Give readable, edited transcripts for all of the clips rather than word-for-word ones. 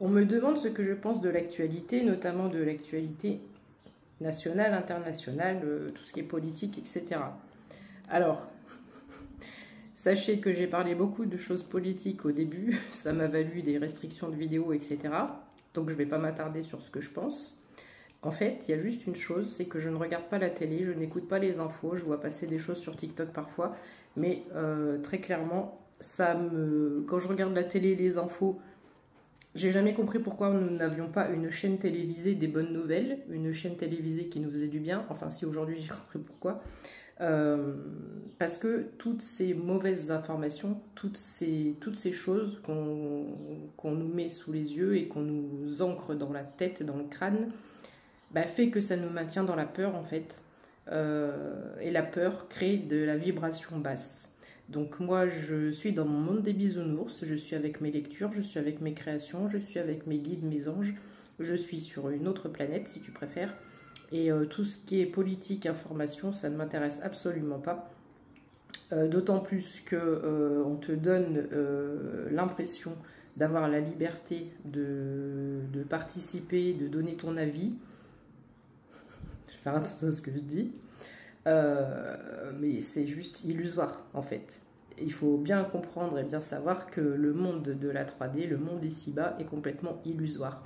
On me demande ce que je pense de l'actualité, notamment de l'actualité nationale, internationale, tout ce qui est politique, etc. Alors, sachez que j'ai parlé beaucoup de choses politiques au début, ça m'a valu des restrictions de vidéos, etc. Donc je ne vais pas m'attarder sur ce que je pense. En fait, il y a juste une chose, c'est que je ne regarde pas la télé, je n'écoute pas les infos, je vois passer des choses sur TikTok parfois, mais très clairement, quand je regarde la télé, les infos, j'ai jamais compris pourquoi nous n'avions pas une chaîne télévisée des bonnes nouvelles, une chaîne télévisée qui nous faisait du bien. Enfin, si aujourd'hui j'ai compris pourquoi. Parce que toutes ces mauvaises informations, toutes ces choses qu'on nous met sous les yeux et qu'on nous ancre dans la tête, dans le crâne, bah, fait que ça nous maintient dans la peur en fait. Et la peur crée de la vibration basse. Donc moi je suis dans mon monde des bisounours, je suis avec mes lectures, je suis avec mes créations, je suis avec mes guides, mes anges, je suis sur une autre planète si tu préfères. Et tout ce qui est politique, information, ça ne m'intéresse absolument pas. D'autant plus que on te donne l'impression d'avoir la liberté de participer, de donner ton avis. Je vais faire attention à ce que je dis. Mais c'est juste illusoire en fait. Il faut bien comprendre et bien savoir que le monde de la 3D, le monde ici-bas est complètement illusoire.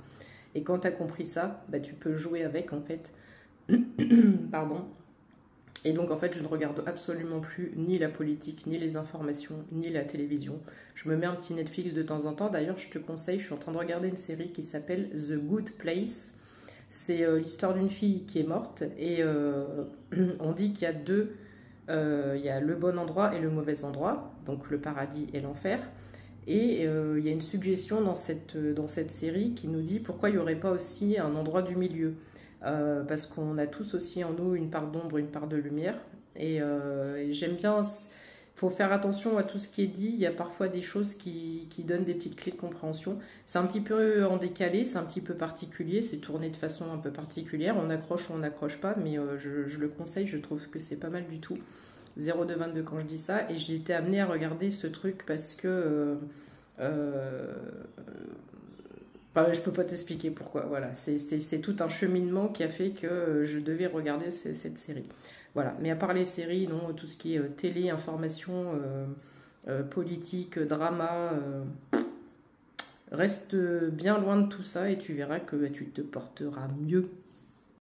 Et quand tu as compris ça, bah, tu peux jouer avec en fait. Pardon. Et donc en fait je ne regarde absolument plus ni la politique, ni les informations, ni la télévision. Je me mets un petit Netflix de temps en temps. D'ailleurs je te conseille, je suis en train de regarder une série qui s'appelle The Good Place. C'est l'histoire d'une fille qui est morte et on dit qu'il y a il y a le bon endroit et le mauvais endroit, donc le paradis et l'enfer. Et il y a une suggestion dans cette série qui nous dit pourquoi il n'y aurait pas aussi un endroit du milieu. Parce qu'on a tous aussi en nous une part d'ombre, une part de lumière. Et j'aime bien, il faut faire attention à tout ce qui est dit. Il y a parfois des choses qui donnent des petites clés de compréhension. C'est un petit peu en décalé, c'est un petit peu particulier, c'est tourné de façon un peu particulière. On accroche ou on n'accroche pas, mais je le conseille, je trouve que c'est pas mal du tout. 0222 quand je dis ça. Et j'ai été amenée à regarder ce truc parce que... Enfin, je peux pas t'expliquer pourquoi, voilà. C'est tout un cheminement qui a fait que je devais regarder cette série. Voilà, mais à part les séries, non, tout ce qui est télé, information, politique, drama, reste bien loin de tout ça et tu verras que tu te porteras mieux.